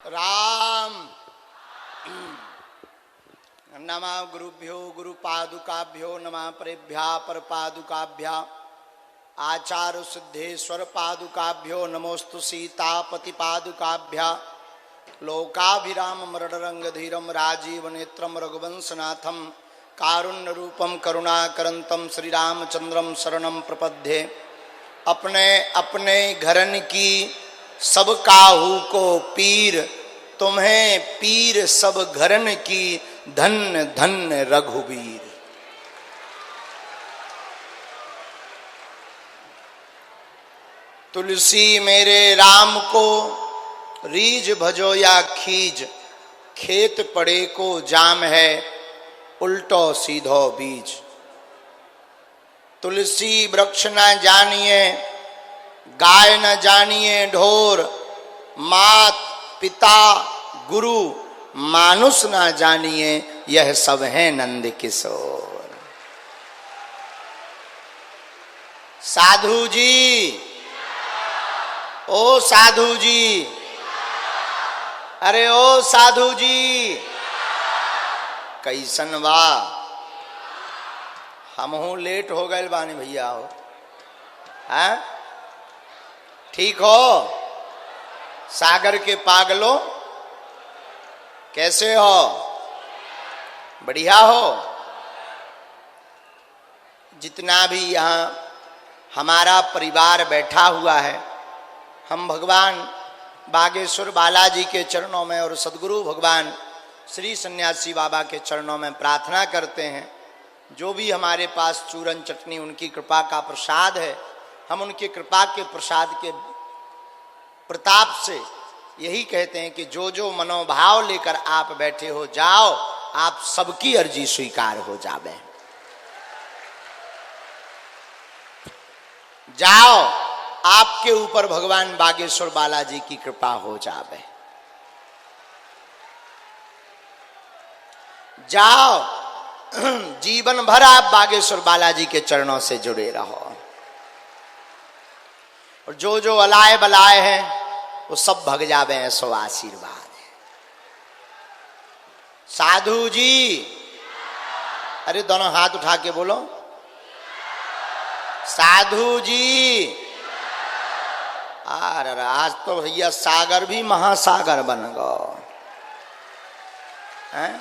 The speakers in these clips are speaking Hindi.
राम। नमः गुरुभ्यो गुरुपादुकाभ्यो नमः परेभ्या परपादुकाभ्या आचार्य सिद्धेश्वर पादुकाभ्यो नमोस्तु सीतापति पादुकाभ्या लोकाभिराम मृडरंगधीरम राजीव नेत्रम रघुवंशनाथम कारुण्य रूपम करुणाकरंतम श्रीरामचंद्रम शरणम प्रपद्ये। अपने अपने घरन की सब काहू को पीर, तुम्हें पीर सब घरन की धन्य धन्य रघुवीर। तुलसी मेरे राम को रीझ भजो या खीज, खेत पड़े को जाम है उल्टो सीधो बीज। तुलसी वृक्ष न जानिए गाय न जानिए ढोर, मात पिता गुरु मानुष न जानिए यह सब है नंद किशोर। साधु जी, ओ साधु जी, अरे ओ साधु जी, कैसन बा? हमहू लेट हो गए बानी भैया हो, हैं? ठीक हो? सागर के पागलो कैसे हो? बढ़िया हो? जितना भी यहाँ हमारा परिवार बैठा हुआ है, हम भगवान बागेश्वर बालाजी के चरणों में और सद्गुरु भगवान श्री सन्यासी बाबा के चरणों में प्रार्थना करते हैं। जो भी हमारे पास चूरन चटनी उनकी कृपा का प्रसाद है, हम उनकी कृपा के प्रसाद के प्रताप से यही कहते हैं कि जो जो मनोभाव लेकर आप बैठे हो जाओ, आप सबकी अर्जी स्वीकार हो जावे। जाओ, आपके ऊपर भगवान बागेश्वर बालाजी की कृपा हो जावे। जाओ, जीवन भर आप बागेश्वर बालाजी के चरणों से जुड़े रहो। और जो जो अलाए बलाए हैं वो सब भग जावे हैं, सो आशीर्वाद है। साधु जी, अरे दोनों हाथ उठा के बोलो, साधु जी। अरे आज तो भैया सागर भी महासागर बन गो हैं।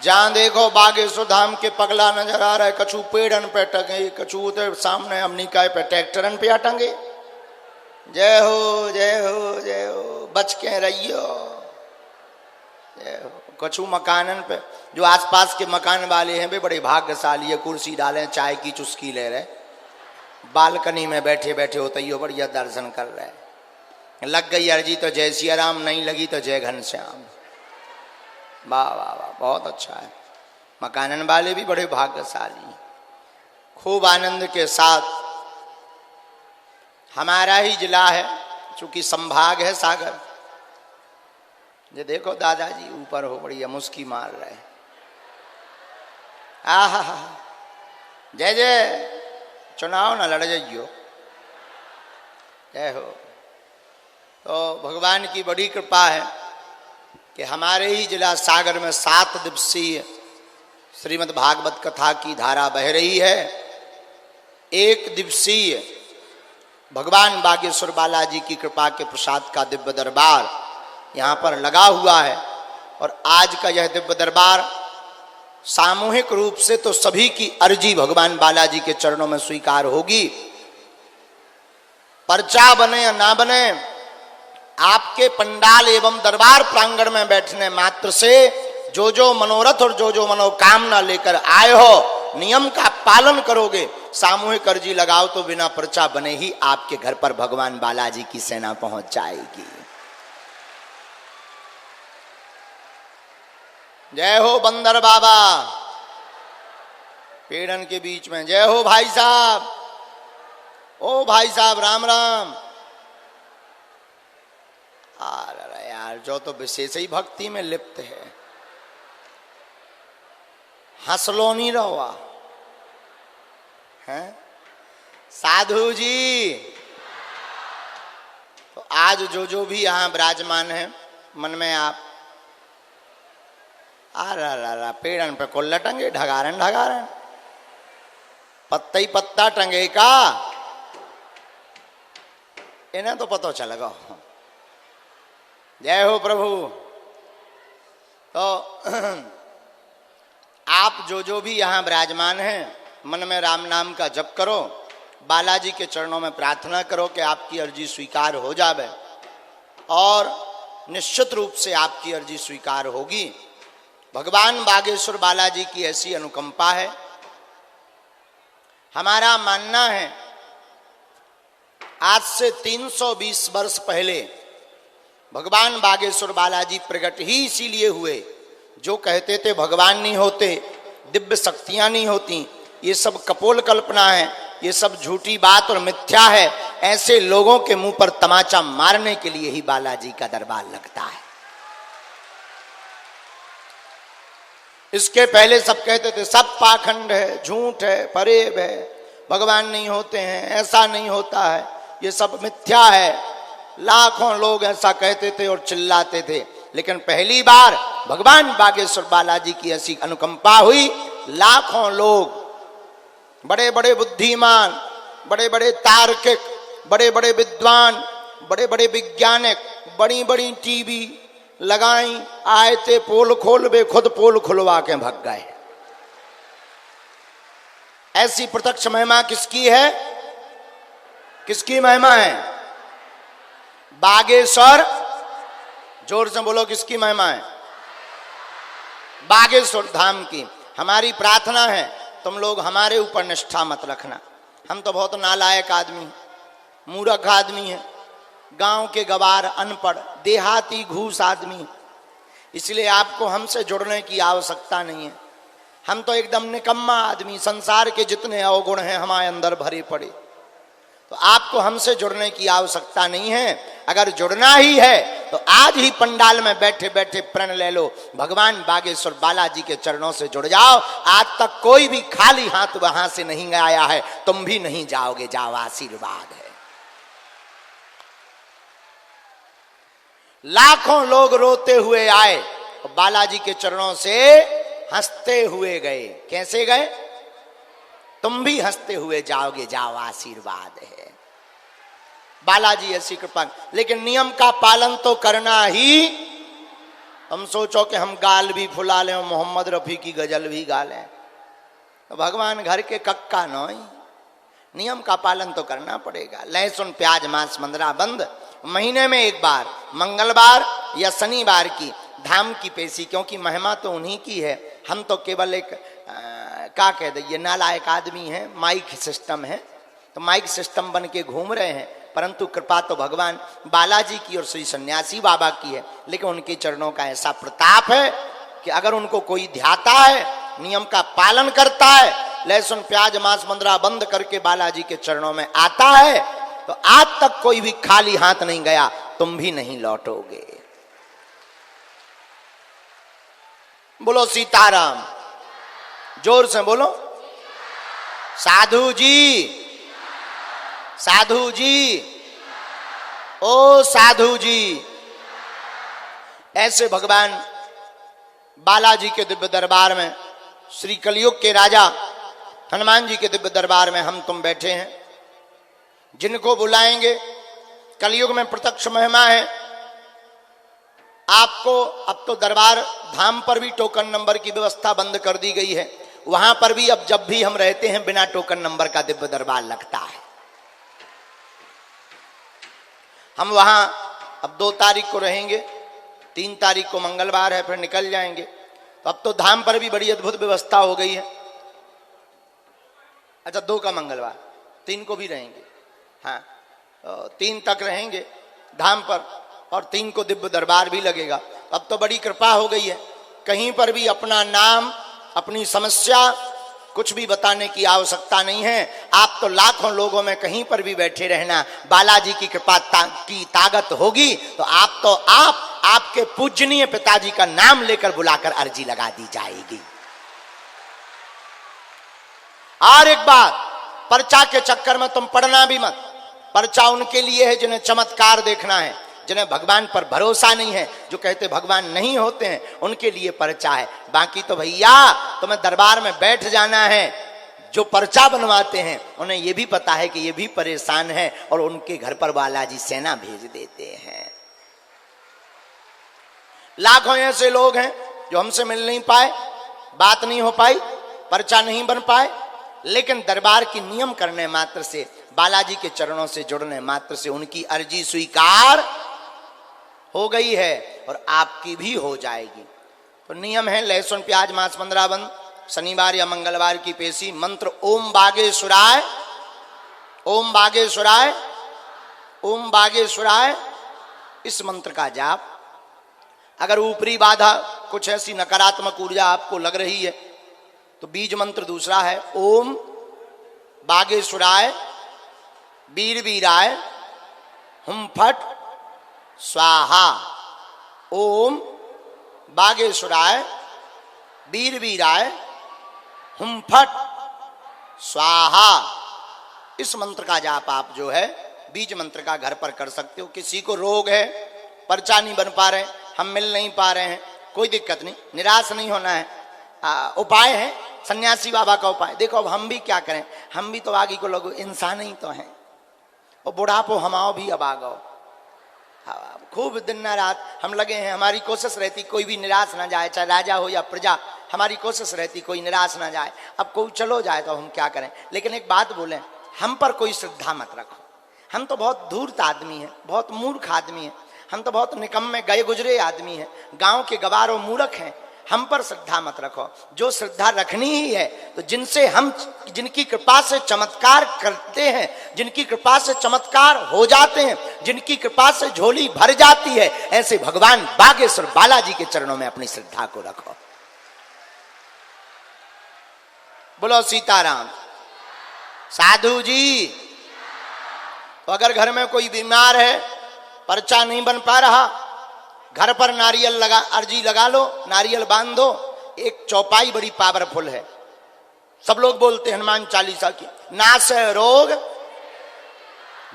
जहां देखो बागेश्वर धाम के पगला नजर आ रहा है, कछु पेड़न पे टंगे, कछु उधर सामने अमनिका पे ट्रैक्टरन पे टंगे। जय हो जय हो जय हो, बच के रहियो, जय हो। कछु मकानन पे, जो आसपास के मकान वाले हैं वे बड़े भाग्यशाली है, कुर्सी डाले चाय की चुस्की ले रहे, बालकनी में बैठे बैठे होते ही बढ़िया दर्शन कर रहे। लग गई अर्जी तो जय सिया राम, नहीं लगी तो जय घनश्याम। वाह वाह वाह, बहुत अच्छा है। मकानन वाले भी बड़े भाग्यशाली। खूब आनंद के साथ हमारा ही जिला है, चूंकि संभाग है सागर। ये देखो दादाजी ऊपर हो बढ़िया मुस्की मार रहे। आहा, जय जय। चुनाव ना लड़ जाइयो, जय हो। तो भगवान की बड़ी कृपा है कि हमारे ही जिला सागर में 7 दिवसीय श्रीमद् भागवत कथा की धारा बह रही है। 1 दिवसीय भगवान बागेश्वर बालाजी की कृपा के प्रसाद का दिव्य दरबार यहाँ पर लगा हुआ है। और आज का यह दिव्य दरबार सामूहिक रूप से तो सभी की अर्जी भगवान बालाजी के चरणों में स्वीकार होगी। पर्चा बने या ना बने, आपके पंडाल एवं दरबार प्रांगण में बैठने मात्र से जो जो मनोरथ और जो जो मनोकामना लेकर आए हो, नियम का पालन करोगे, सामूहिक अर्जी लगाओ तो बिना पर्चा बने ही आपके घर पर भगवान बालाजी की सेना पहुंच जाएगी। जय हो बंदर बाबा, पेड़न के बीच में। जय हो भाई साहब, ओ भाई साहब राम राम। अरे यार, जो तो विशेष ही भक्ति में लिप्त है, हंसलो नहीं रहो हैं। साधु जी, तो आज जो जो भी यहाँ विराजमान है मन में आप आ रा पेड़न पे कुल्ला टंगे, ढगारन ढगारन, पत्ता ही पत्ता टंगे का, इन्हें तो पता चलेगा। जय हो प्रभु। तो आप जो भी यहाँ विराजमान हैं, मन में राम नाम का जप करो, बालाजी के चरणों में प्रार्थना करो कि आपकी अर्जी स्वीकार हो जावे, और निश्चित रूप से आपकी अर्जी स्वीकार होगी। भगवान बागेश्वर बालाजी की ऐसी अनुकंपा है। हमारा मानना है आज से 320 वर्ष पहले भगवान बागेश्वर बालाजी प्रकट ही इसीलिए हुए। जो कहते थे भगवान नहीं होते, दिव्य शक्तियां नहीं होती, ये सब कपोल कल्पना है, ये सब झूठी बात और मिथ्या है, ऐसे लोगों के मुंह पर तमाचा मारने के लिए ही बालाजी का दरबार लगता है। इसके पहले सब कहते थे सब पाखंड है, झूठ है, फरेब है, भगवान नहीं होते हैं, ऐसा नहीं होता है, ये सब मिथ्या है। लाखों लोग ऐसा कहते थे और चिल्लाते थे, लेकिन पहली बार भगवान बागेश्वर बालाजी की ऐसी अनुकंपा हुई। लाखों लोग, बड़े बड़े बुद्धिमान, बड़े बड़े तार्किक, बड़े बड़े विद्वान, बड़े बड़े वैज्ञानिक, बड़ी बड़ी टीवी लगाई, आए थे पोल खोल बे, खुद पोल खुलवा के भग गए। ऐसी प्रत्यक्ष महिमा किसकी है? किसकी महिमा है? बागेश्वर, जोर से बोलो, किसकी महिमा है? बागेश्वर धाम की। हमारी प्रार्थना है तुम लोग हमारे ऊपर निष्ठा मत रखना। हम तो बहुत नालायक आदमी, मूर्ख आदमी है, गांव के गवार, अनपढ़, देहाती, घूस आदमी, इसलिए आपको हमसे जुड़ने की आवश्यकता नहीं है। हम तो एकदम निकम्मा आदमी, संसार के जितने अवगुण हैं हमारे अंदर भरे पड़े, तो आपको हमसे जुड़ने की आवश्यकता नहीं है। अगर जुड़ना ही है तो आज ही पंडाल में बैठे बैठे प्रण ले लो, भगवान बागेश्वर बालाजी के चरणों से जुड़ जाओ। आज तक कोई भी खाली हाथ वहां से नहीं आया है, तुम भी नहीं जाओगे, जाओ, आशीर्वाद है। लाखों लोग रोते हुए आए, बालाजी के चरणों से हंसते हुए गए। कैसे गए? तुम भी हंसते हुए जाओगे, जाओ, आशीर्वाद है। बालाजी ऐसी कृपा। लेकिन नियम का पालन तो करना ही। हम सोचो कि हम गाल भी फुला लें, मोहम्मद रफी की गजल भी गा लें, तो भगवान घर के कक्का नहीं। नियम का पालन तो करना पड़ेगा। लहसुन, प्याज, मांस, मंदरा बंद। महीने में एक बार, मंगलवार या शनिवार की धाम की पेशी, क्योंकि महिमा तो उन्हीं की है। हम तो केवल एक क्या कह दे, ये नालायक आदमी है, माइक सिस्टम है, तो माइक सिस्टम बन के घूम रहे हैं। परंतु कृपा तो भगवान बालाजी की और श्री सन्यासी बाबा की है। लेकिन उनके चरणों का ऐसा प्रताप है कि अगर उनको कोई ध्याता है, नियम का पालन करता है, लहसुन, प्याज, मांस, मंदरा बंद करके बालाजी के चरणों में आता है, तो आज तक कोई भी खाली हाथ नहीं गया। तुम भी नहीं लौटोगे। बोलो सीताराम, जोर से बोलो। साधु जी, साधु जी, ओ साधु जी। ऐसे भगवान बालाजी के दिव्य दरबार में, श्री कलयुग के राजा हनुमान जी के दिव्य दरबार में हम तुम बैठे हैं। जिनको बुलाएंगे, कलयुग में प्रत्यक्ष महिमा है। आपको अब तो दरबार धाम पर भी टोकन नंबर की व्यवस्था बंद कर दी गई है। वहां पर भी अब जब भी हम रहते हैं, बिना टोकन नंबर का दिव्य दरबार लगता है। हम वहां अब 2 तारीख को रहेंगे, 3 तारीख को मंगलवार है, फिर निकल जाएंगे। तो अब तो धाम पर भी बड़ी अद्भुत व्यवस्था हो गई है। अच्छा, 2 का मंगलवार, 3 को भी रहेंगे। हाँ, तो 3 तक रहेंगे धाम पर, और 3 को दिव्य दरबार भी लगेगा। अब तो बड़ी कृपा हो गई है, कहीं पर भी अपना नाम, अपनी समस्या कुछ भी बताने की आवश्यकता नहीं है। आप तो लाखों लोगों में कहीं पर भी बैठे रहना, बालाजी की कृपा की ताकत होगी तो आप तो आपके पूजनीय पिताजी का नाम लेकर बुलाकर अर्जी लगा दी जाएगी। और एक बात, पर्चा के चक्कर में तुम पढ़ना भी मत। पर्चा उनके लिए है जिन्हें चमत्कार देखना है। जिन्हें भगवान पर भरोसा नहीं है, जो कहते भगवान नहीं होते हैं, उनके लिए पर्चा है। बाकी तो भैया तुम्हें दरबार में बैठ जाना है। जो पर्चा बनवाते हैं उन्हें यह भी पता है कि ये भी परेशान है और उनके घर पर बालाजी सेना भेज देते हैं। लाखों ऐसे लोग हैं जो हमसे मिल नहीं पाए, बात नहीं हो पाई, पर्चा नहीं बन पाए, लेकिन दरबार की नियम करने मात्र से, बालाजी के चरणों से जुड़ने मात्र से उनकी अर्जी स्वीकार हो गई है और आपकी भी हो जाएगी। तो नियम है लहसुन प्याज मांस मंदरा बंद, शनिवार या मंगलवार की पेशी, मंत्र ओम बागेश्वराय, ओम बागेश्वराय, ओम बागेश्वराय, इस मंत्र का जाप। अगर ऊपरी बाधा कुछ ऐसी नकारात्मक ऊर्जा आपको लग रही है तो बीज मंत्र दूसरा है ओम बागेश्वराय वीर वीराय हुम फट स्वाहा। ओम बागेश्वराय वीर वीराय हुम फट स्वाहा। इस मंत्र का जाप आप जो है बीज मंत्र का घर पर कर सकते हो। किसी को रोग है, पर्चा नहीं बन पा रहे, हम मिल नहीं पा रहे हैं, कोई दिक्कत नहीं, निराश नहीं होना है। उपाय है सन्यासी बाबा का उपाय। देखो अब हम भी क्या करें, हम भी तो आगे को लोग इंसान ही तो हैं, और बुढ़ापो हमाओ भी अब आ गो, खूब दिन न रात हम लगे हैं। हमारी कोशिश रहती कोई भी निराश ना जाए, चाहे राजा हो या प्रजा, हमारी कोशिश रहती कोई निराश ना जाए। अब कोई चलो जाए तो हम क्या करें। लेकिन एक बात बोलें, हम पर कोई श्रद्धा मत रखो। हम तो बहुत धूर्त आदमी हैं, बहुत मूर्ख आदमी हैं, हम तो बहुत निकम्मे गए गुजरे आदमी हैं, गांव के गवार और मूर्ख हैं। हम पर श्रद्धा मत रखो। जो श्रद्धा रखनी ही है तो जिनसे हम, जिनकी कृपा से चमत्कार करते हैं, जिनकी कृपा से चमत्कार हो जाते हैं, जिनकी कृपा से झोली भर जाती है, ऐसे भगवान बागेश्वर बालाजी के चरणों में अपनी श्रद्धा को रखो। बोलो सीताराम। साधु जी, तो अगर घर में कोई बीमार है, पर्चा नहीं बन पा रहा, घर पर नारियल लगा, अर्जी लगा लो, नारियल बांध दो। एक चौपाई बड़ी पावरफुल है, सब लोग बोलते हैं हनुमान चालीसा की, नासै रोग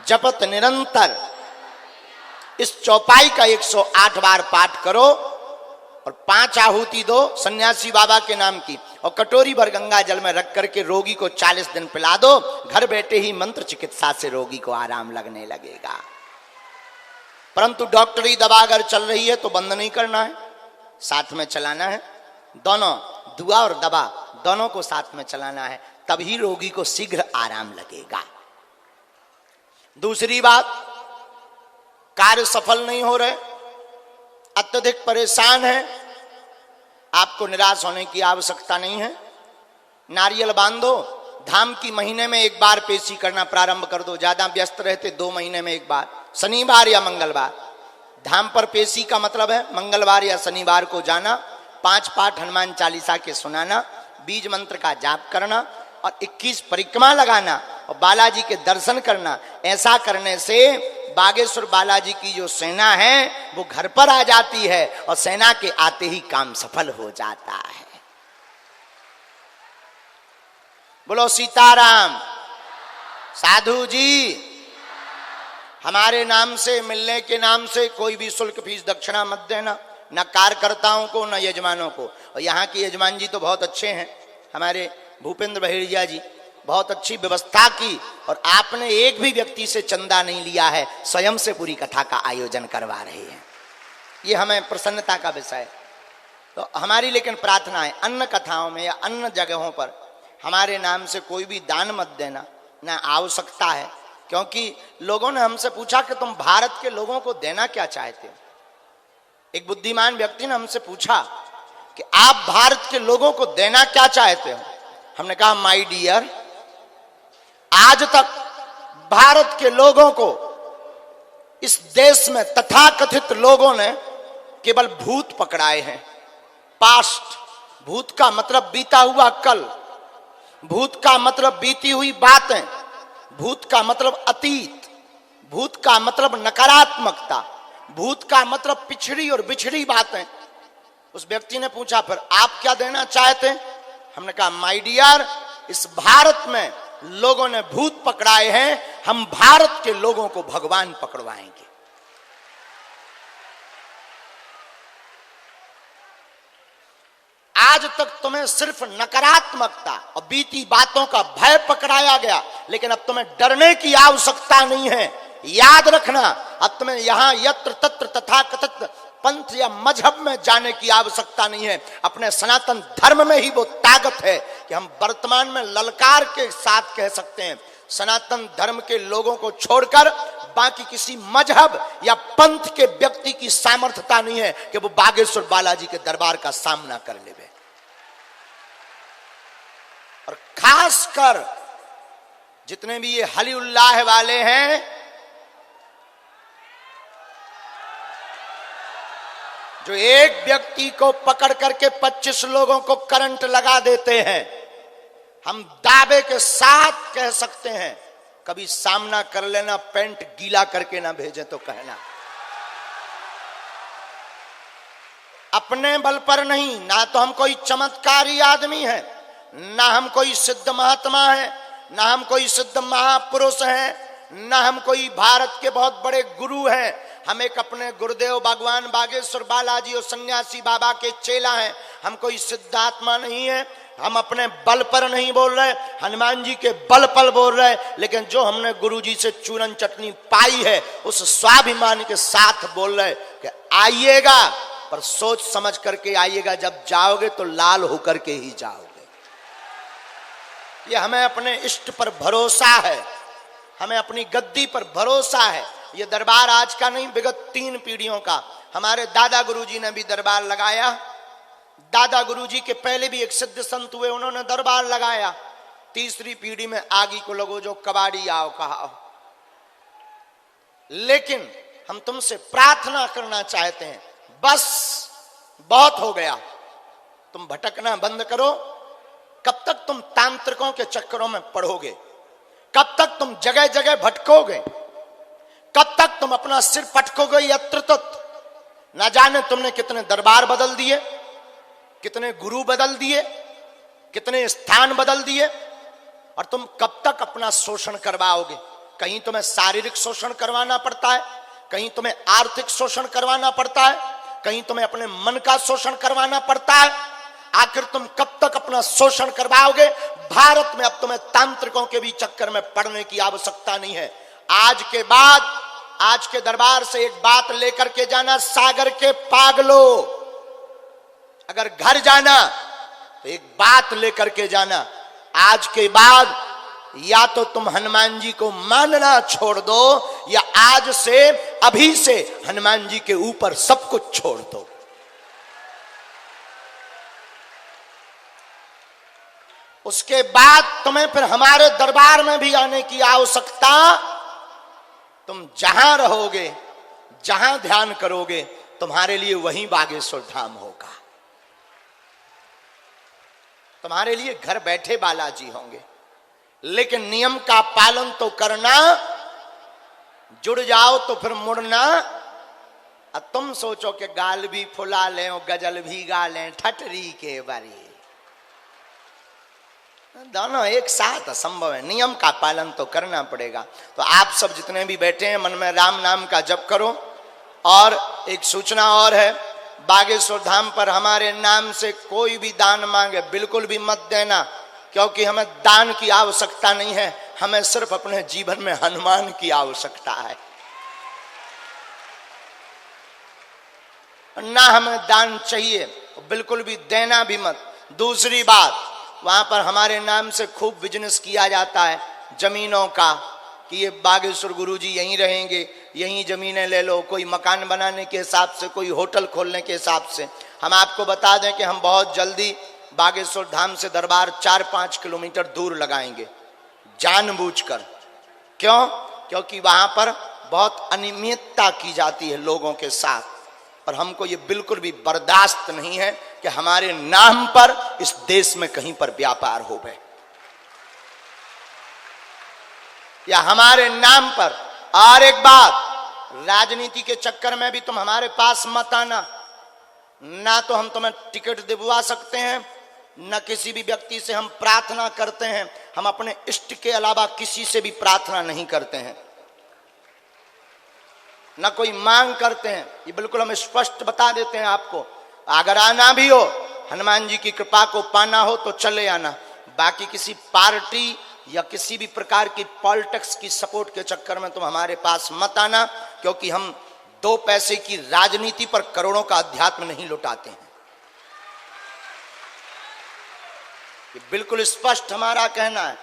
जपत निरंतर। इस चौपाई का 108 बार पाठ करो और 5 आहुति दो सन्यासी बाबा के नाम की, और कटोरी भर गंगा जल में रख करके रोगी को 40 दिन पिला दो। घर बैठे ही मंत्र चिकित्सा से रोगी को आराम लगने लगेगा। परंतु डॉक्टरी दवा अगर चल रही है तो बंद नहीं करना है, साथ में चलाना है। दोनों, दुआ और दवा दोनों को साथ में चलाना है, तभी रोगी को शीघ्र आराम लगेगा। दूसरी बात, कार्य सफल नहीं हो रहे, अत्यधिक परेशान है, आपको निराश होने की आवश्यकता नहीं है। नारियल बांधो, धाम की महीने में एक बार पेशी करना प्रारंभ कर दो। ज्यादा व्यस्त रहते 2 महीने में एक बार, शनिवार या मंगलवार। धाम पर पेशी का मतलब है मंगलवार या शनिवार को जाना, 5 पाठ हनुमान चालीसा के सुनाना, बीज मंत्र का जाप करना और 21 परिक्रमा लगाना और बालाजी के दर्शन करना। ऐसा करने से बागेश्वर बालाजी की जो सेना है वो घर पर आ जाती है और सेना के आते ही काम सफल हो जाता है। बोलो सीताराम। साधु जी, हमारे नाम से, मिलने के नाम से कोई भी शुल्क फीस दक्षिणा मत देना, न कार्यकर्ताओं को न यजमानों को। और यहाँ के यजमान जी तो बहुत अच्छे हैं, हमारे भूपेंद्र बहेड़िया जी, बहुत अच्छी व्यवस्था की, और आपने एक भी व्यक्ति से चंदा नहीं लिया है, स्वयं से पूरी कथा का आयोजन करवा रहे हैं। ये हमें प्रसन्नता का विषय है। तो हमारी लेकिन प्रार्थना है, अन्न कथाओं में या अन्य जगहों पर हमारे नाम से कोई भी दान मत देना, ना आवश्यकता है। क्योंकि लोगों ने हमसे पूछा कि तुम भारत के लोगों को देना क्या चाहते हो। एक बुद्धिमान व्यक्ति ने हमसे पूछा कि आप भारत के लोगों को देना क्या चाहते हो। हमने कहा माय डियर, आज तक भारत के लोगों को इस देश में तथाकथित लोगों ने केवल भूत पकड़ाए हैं। पास्ट, भूत का मतलब बीता हुआ कल, भूत का मतलब बीती हुई बातें, भूत का मतलब अतीत, भूत का मतलब नकारात्मकता, भूत का मतलब पिछड़ी और बिछड़ी बातें। उस व्यक्ति ने पूछा फिर आप क्या देना चाहते हैं। हमने कहा माय डियर, इस भारत में लोगों ने भूत पकड़ाए हैं, हम भारत के लोगों को भगवान पकड़वाएंगे। आज तक तुम्हें सिर्फ नकारात्मकता और बीती बातों का भय पकड़ाया गया, लेकिन अब तुम्हें डरने की आवश्यकता नहीं है। याद रखना, अब तुम्हें यहां यत्र तत्र तथाकथित पंथ या मजहब में जाने की आवश्यकता नहीं है। अपने सनातन धर्म में ही वो ताकत है कि हम वर्तमान में ललकार के साथ कह सकते हैं, सनातन धर्म के लोगों को छोड़कर बाकी किसी मजहब या पंथ के व्यक्ति की सामर्थ्यता नहीं है कि वो बागेश्वर बालाजी के दरबार का सामना कर लेवे। और खासकर जितने भी ये हली उल्लाह वाले हैं, जो एक व्यक्ति को पकड़ करके 25 लोगों को करंट लगा देते हैं, हम दावे के साथ कह सकते हैं, कभी सामना कर लेना, पेंट गीला करके ना भेजें तो कहना। अपने बल पर नहीं, ना तो हम कोई चमत्कारी आदमी है, ना हम कोई सिद्ध महात्मा है, ना हम कोई सिद्ध महापुरुष हैं, ना हम कोई भारत के बहुत बड़े गुरु हैं। हम एक अपने गुरुदेव भगवान बागेश्वर बालाजी और सन्यासी बाबा के चेला हैं। हम कोई सिद्धात्मा नहीं है, हम अपने बल पर नहीं बोल रहे, हनुमान जी के बल पर बोल रहे, लेकिन जो हमने गुरु जी से चूरन चटनी पाई है उस स्वाभिमान के साथ बोल रहे कि आइएगा, पर सोच समझ करके आइएगा। जब जाओगे तो लाल होकर के ही जाओगे। ये हमें अपने इष्ट पर भरोसा है, हमें अपनी गद्दी पर भरोसा है। ये दरबार आज का नहीं, विगत 3 पीढ़ियों का। हमारे दादा गुरुजी ने भी दरबार लगाया, दादा गुरुजी के पहले भी एक सिद्ध संत हुए, उन्होंने दरबार लगाया। तीसरी पीढ़ी में आगे को लोगों जो कबाड़ी आओ कहा। लेकिन हम तुमसे प्रार्थना करना चाहते हैं, बस बहुत हो गया, तुम भटकना बंद करो। कब तक तुम तांत्रिकों के चक्करों में पड़ोगे? कब तक तुम जगह जगह भटकोगे? कब तक तुम अपना सिर पटकोगे यत्र तत्र? ना जाने तुमने कितने दरबार बदल दिए, कितने गुरु बदल दिए, कितने स्थान बदल दिए, और तुम कब तक अपना शोषण करवाओगे? कहीं तुम्हें शारीरिक शोषण करवाना पड़ता है, कहीं तुम्हें आर्थिक शोषण करवाना पड़ता है, कहीं तुम्हें अपने मन का शोषण करवाना पड़ता है। आखिर तुम कब तक अपना शोषण करवाओगे? भारत में अब तुम्हें तांत्रिकों के भी चक्कर में पड़ने की आवश्यकता नहीं है। आज के बाद, आज के दरबार से एक बात लेकर के जाना, सागर के पागलो, अगर घर जाना तो एक बात लेकर के जाना, आज के बाद या तो तुम हनुमान जी को मानना छोड़ दो, या आज से अभी से हनुमान जी के ऊपर सब कुछ छोड़ दो। उसके बाद तुम्हें फिर हमारे दरबार में भी आने की आवश्यकता, तुम जहां रहोगे, जहां ध्यान करोगे, तुम्हारे लिए वहीं बागेश्वर धाम होगा। तुम्हारे लिए घर बैठे बालाजी होंगे, लेकिन नियम का पालन तो करना। जुड़ जाओ तो फिर मुड़ना। अब तुम सोचो कि गाल भी फुला लें और गजल भी गा लें ठटरी के बारी, दोनों एक साथ असंभव है। नियम का पालन तो करना पड़ेगा। तो आप सब जितने भी बैठे हैं, मन में राम नाम का जप करो। और एक सूचना और है, बागेश्वर धाम पर हमारे नाम से कोई भी दान मांगे बिल्कुल भी मत देना, क्योंकि हमें दान की आवश्यकता नहीं है, हमें सिर्फ अपने जीवन में हनुमान की आवश्यकता है। ना हमें दान चाहिए, बिल्कुल भी देना भी मत। दूसरी बात, वहां पर हमारे नाम से खूब बिजनेस किया जाता है जमीनों का, कि ये बागेश्वर गुरुजी यहीं रहेंगे, यहीं जमीनें ले लो, कोई मकान बनाने के हिसाब से, कोई होटल खोलने के हिसाब से। हम आपको बता दें कि हम बहुत जल्दी बागेश्वर धाम से दरबार 4-5 किलोमीटर दूर लगाएंगे, जानबूझकर। क्यों? क्योंकि वहां पर बहुत अनियमितता की जाती है लोगों के साथ, और हमको ये बिल्कुल भी बर्दाश्त नहीं है कि हमारे नाम पर इस देश में कहीं पर व्यापार हो गए, या हमारे नाम पर। और एक बात, राजनीति के चक्कर में भी तुम हमारे पास मत आना। ना तो हम तुम्हें टिकट दिलवा सकते हैं, न किसी भी व्यक्ति से हम प्रार्थना करते हैं। हम अपने इष्ट के अलावा किसी से भी प्रार्थना नहीं करते हैं, न कोई मांग करते हैं। ये बिल्कुल हम स्पष्ट बता देते हैं आपको। अगर आना भी हो हनुमान जी की कृपा को पाना हो तो चले आना, बाकी किसी पार्टी या किसी भी प्रकार की पॉलिटिक्स की सपोर्ट के चक्कर में तुम हमारे पास मत आना, क्योंकि हम 2 पैसे की राजनीति पर करोड़ों का अध्यात्म नहीं लुटाते हैं। ये बिल्कुल स्पष्ट हमारा कहना है।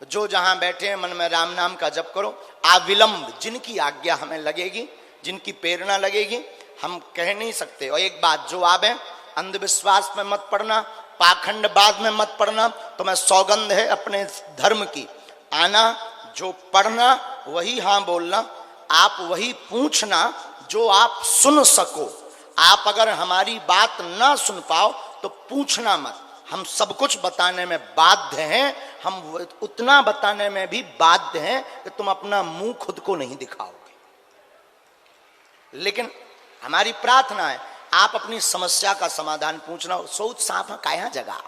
जो जहां बैठे हैं मन में राम नाम का जप करो, अविलंब जिनकी आज्ञा हमें लगेगी, जिनकी प्रेरणा लगेगी, हम कह नहीं सकते। और एक बात जो आप है, अंधविश्वास में मत पड़ना, पाखंडवाद में मत पड़ना। तो मैं सौगंध है अपने धर्म की, आना, जो पढ़ना वही हाँ बोलना, आप वही पूछना जो आप सुन सको। आप अगर हमारी बात ना सुन पाओ तो पूछना मत। हम सब कुछ बताने में बाध्य हैं, हम उतना बताने में भी बाध्य हैं कि तुम अपना मुंह खुद को नहीं दिखाओगे। लेकिन हमारी प्रार्थना है आप अपनी समस्या का समाधान पूछना, सोच साफ काया जगा,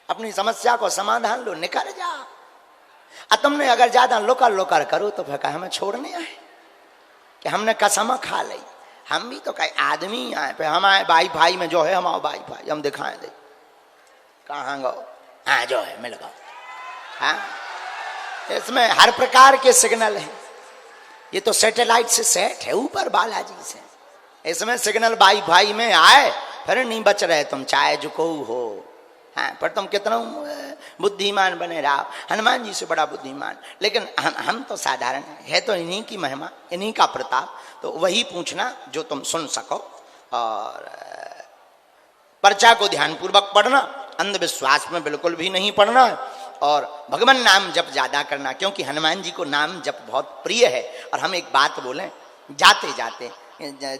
अपनी समस्या को समाधान लो, निकल जा। तुमने अगर ज्यादा लोकर लोकर करो तो फिर हमें छोड़ने आए कि हमने कसम खा ली। हम भी तो कई आदमी आए पे, हमारे भाई भाई में जो है हमारे भाई भाई हम दिखाएं दे कहाँ गो, हाँ जो है मिल गो। हाँ, इसमें हर प्रकार के सिग्नल हैं। ये तो सैटेलाइट से सेट है ऊपर बालाजी से, इसमें सिग्नल भाई भाई में आए फिर नहीं बच रहे तुम, चाहे झुको हो। हाँ, पर तुम कितना बुद्धिमान बने रहो, हनुमान जी से बड़ा बुद्धिमान। लेकिन हम तो साधारण है तो इन्हीं की महिमा, इन्हीं का प्रताप। तो वही पूछना जो तुम सुन सको, और पर्चा को ध्यानपूर्वक पढ़ना, अंधविश्वास में बिल्कुल भी नहीं पढ़ना है, और भगवान नाम जप ज्यादा करना, क्योंकि हनुमान जी को नाम जप बहुत प्रिय है। और हम एक बात बोलें, जाते जाते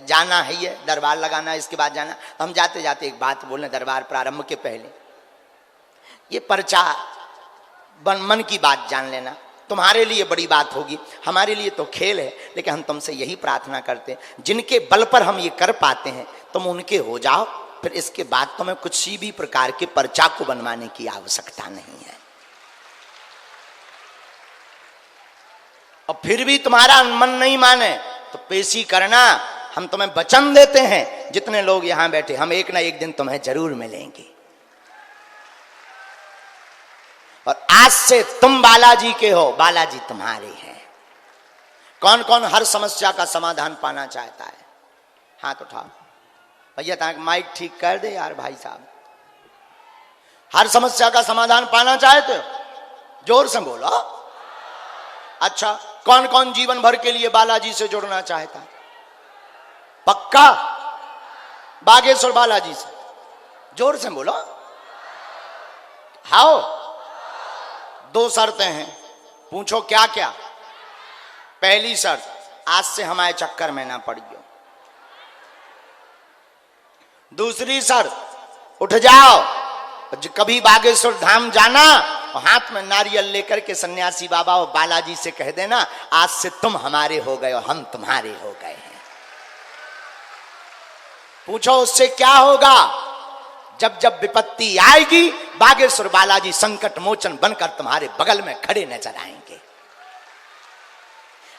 जाना है, ये दरबार लगाना, इसके बाद जाना, हम जाते जाते एक बात बोलें दरबार प्रारंभ के पहले, ये पर्चा मन की बात जान लेना। तुम्हारे लिए बड़ी बात होगी, हमारे लिए तो खेल है, लेकिन हम तुमसे यही प्रार्थना करते हैं जिनके बल पर हम ये कर पाते हैं तुम उनके हो जाओ, फिर इसके बाद तुम्हें कुछ भी प्रकार के पर्चा को बनवाने की आवश्यकता नहीं है। और फिर भी तुम्हारा मन नहीं माने तो पेशी करना, हम तुम्हें वचन देते हैं, जितने लोग यहां बैठे हम एक ना एक दिन तुम्हें जरूर मिलेंगे। और आज से तुम बालाजी के हो, बालाजी तुम्हारे हैं। कौन कौन हर समस्या का समाधान पाना चाहता है? हाथ उठाओ भैया, ताकि माइक ठीक कर दे यार भाई साहब। हर समस्या का समाधान पाना चाहते हो? जोर से बोलो। अच्छा, कौन कौन जीवन भर के लिए बालाजी से जुड़ना चाहता है? पक्का? बागेश्वर बालाजी से जोर से बोलो। हाओ, 2 शर्तें हैं, पूछो क्या क्या। पहली शर्त, आज से हमारे चक्कर में ना पड़ियो। दूसरी शर्त, उठ जाओ, कभी बागेश्वर धाम जाना और हाथ में नारियल लेकर के सन्यासी बाबा और बालाजी से कह देना आज से तुम हमारे हो गए और हम तुम्हारे हो गए हैं। पूछो उससे क्या होगा? जब जब विपत्ति आएगी बागेश्वर बालाजी संकट मोचन बनकर तुम्हारे बगल में खड़े नजर आएंगे।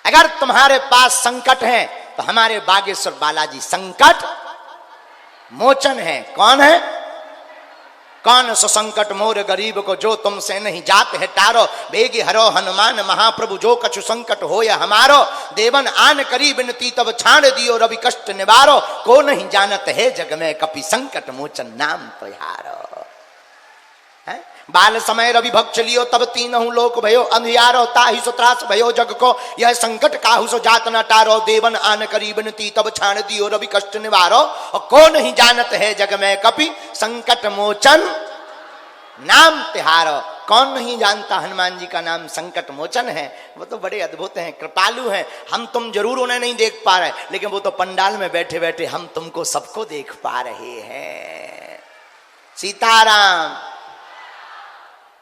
अगर तुम्हारे पास संकट है तो हमारे बागेश्वर बालाजी संकट मोचन है। कौन है? कौन सो संकट मोर गरीब को जो तुमसे नहीं जात है टारो, बेगी हरो हनुमान महाप्रभु जो कछु संकट हो या हमारो, देवन आन करी बिनती तब छाड़ दियो रवि कष्ट निवारो, को नहीं जानत है जग में कपि संकट मोचन नाम तुहारो। बाल समय रवि भक्त चलियो तब तीनहु लोक भयो अंधियारो, ताहि सो त्रास भयो जग को यह संकट काहू सो जात न टारो, देवन आन करी बिनती तब छाड़ दियो रवि कष्ट निवारो, और को नहीं जानत है जग में कपि संकट मोचन नाम तिहारो। कौन नहीं जानता हनुमान जी का नाम संकट मोचन है? वो तो बड़े अद्भुत हैं, कृपालु हैं। हम तुम जरूर उन्हें नहीं देख पा रहे, लेकिन वो तो पंडाल में बैठे बैठे हम तुमको सबको देख पा रहे हैं। सीताराम।